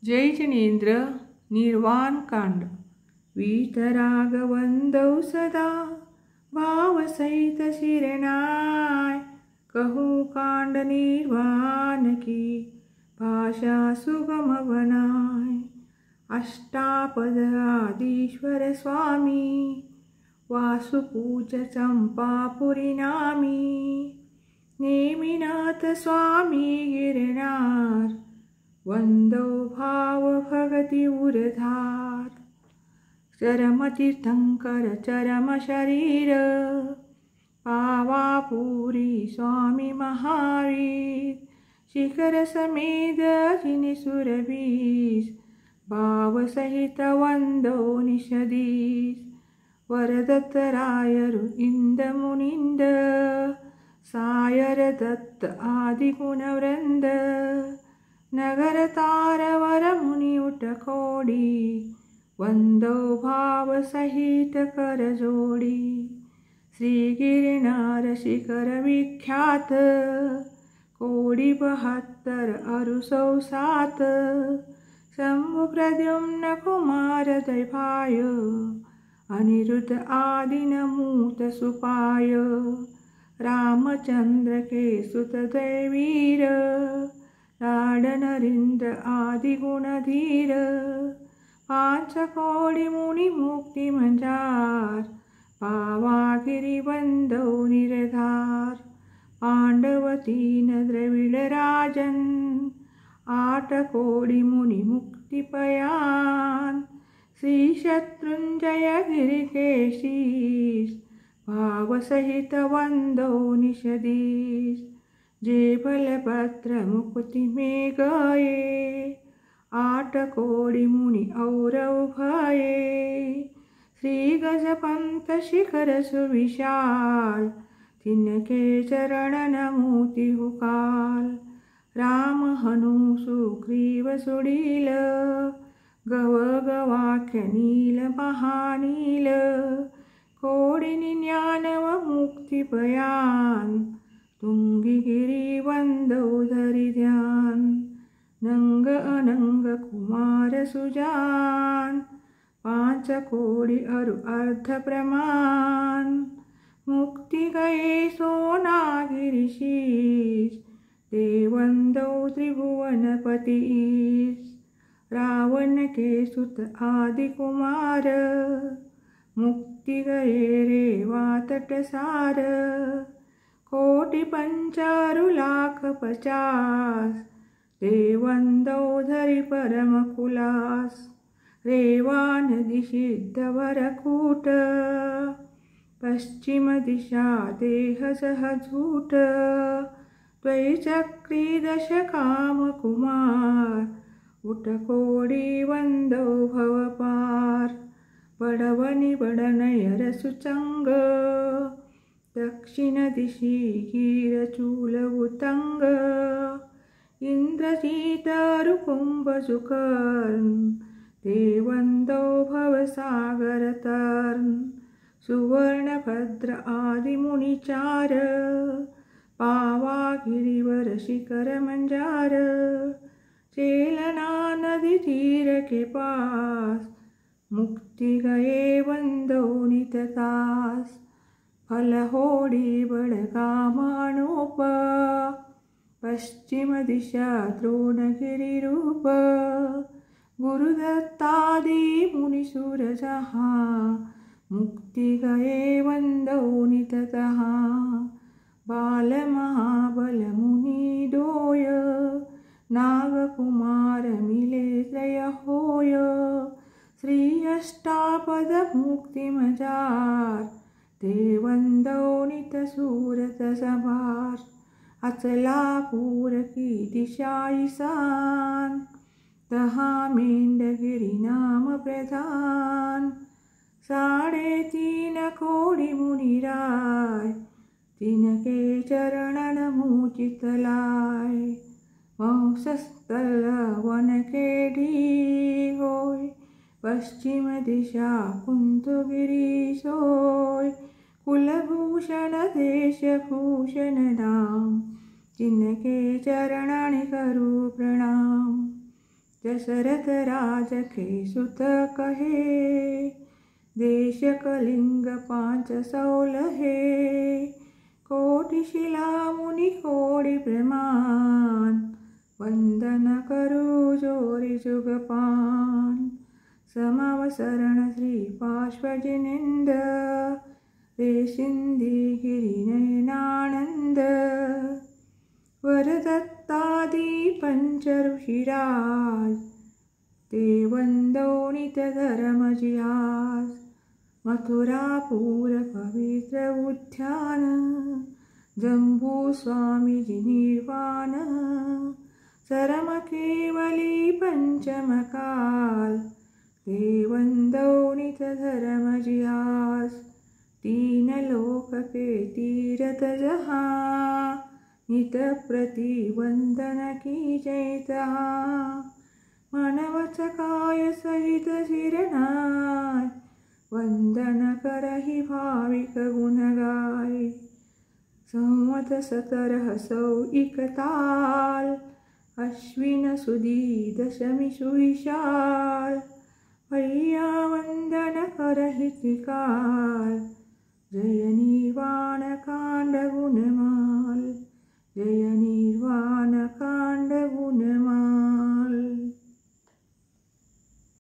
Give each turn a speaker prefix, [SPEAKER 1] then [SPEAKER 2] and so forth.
[SPEAKER 1] जय जिनेन्द्र निर्वाण कांड वीतरागवंदौ सदा भाव सहित शिरनाय कहूँ कांड निर्वाण की भाषा सुगम बनाय। अष्टापद आदिश्वर स्वामी वासुपूज चंपापुरी नामी नेमिनाथ स्वामी गिरनार वंदो भाव भगति उरधार। चरम तीर्थंकर चरम शरीर पावापुरी स्वामी महावीर शिखर समेत जिनि सुरभीस भाव सहित वंदो निषदीस। वरदत्तरायरु इंद मुनिंद सायर दत्त आदि गुणवृंद नगर तारवर मुनि उठकोडी वंदो भाव सहित कर जोड़ी। श्री गिरनार शिखर विख्यात कोडी 72 अरु 107 शंभु प्रद्युम्न कुमार दैभाय अनिरुद्ध आदि नमूत सुपाय। रामचंद्र के सुत दैवीर लाड नरेंद्र आदि गुणधीर पांच कोडी मुनि मुक्ति मंजार पावागिरी वंदो निरधार। पांडव 3 द्रविड राजन 8 कोडी मुनि मुक्ति पयान। श्री शत्रुंजय गिरिकेशीस भाव सहित वंदो निषदीस। जे बलभद्र मुक्ति में गए 8 कोडी मुनि और भये। श्री गजपंत शिखर सुविशाल तिनके चरण नमोति हुकाल। राम हनु सुग्रीव सुडील गव गवाक्य नील महानील कोडी 99 मुक्ति पयान। तुंगिगिरी वंदो धरि ध्यान नंग अनंग कुमार सुजान 5 कोडी अरु अर्ध प्रमाण। मुक्ति गए सोनागिरीशीष ते वंदो त्रिभुवनपति ईश। रावण के सुत आदि कुमार मुक्ति गए रेवा तटसार। कोटि 5 अरु लाख 50 ते वंदो धरि परम कुलास। रेवा नदी सिद्ध वरकूट पश्चिम दिशा देह सहजूट। द्वैचक्री 10 काम कुमार उठकोडी वंदो भवपार। बड़वनि बड़नयर सुचंग दक्षिण दिशि कीरचूल उतंग। इंद्रजीत अरु कुंभजुकर्ण ते वंदो भवसागर तर्ण। सुवर्णभद्र आदि मुनिचार पावा गिरिवर शिखर मंजार। चेलना नदी तीर के पास मुक्ति गए वंदो निततास। फल होडी बड़गाम अनूप पश्चिम दिशा द्रोणगिरि रूप। गुरुदत्तादि मुनिसुर जहाँ मुक्ति गए वंदो निततः। बाल महाबल मुनि दोय नाग कुमार मिले त्रय होय। श्री अष्टापद मुक्ति मजार ते वंदो नित सूरत सभार। अचलापुर की दिशा ईशान तहाँ मेंढगिरि नाम प्रधान। 3.5 कोडी मुनिराय तिनके चरण नमूचित लाय। वंशस्थल वन के ढी होय पश्चिम दिशा कुंतगिरी सोय। कुलभूषण देश भूषण नाम जिनके चरणानि करू प्रणाम। दशरथ राज के सुत कहे, देश कलिंग 500 लहे। कोटि शिला मुनि कोटि प्रमाण, वंदन करू जोरि जुगपान। समावसरण श्री पार्श्वजनिंद, रे सिंधी गिरि नयनानंद। वरदत्तादि पंच ऋषिराज, ते वंदो नित धर्म जियास। मथुरापुर पवित्र उद्यान, जम्बू स्वामी जी निर्वाण। सरम केवली पंचम काल, ते वंदो नित धर्म जियास। 3 लोक के तीरथ जहाँ, नित प्रति वंदन की जयता। मन वच काय सहित सिरनाय, वंदन करहि भाविक गुण गाय। संवत 1700 ताल, अश्विन सुदी दशमी सुविशाल। भैया वंदन करहि त्रिकाल, जय निर्वाण कान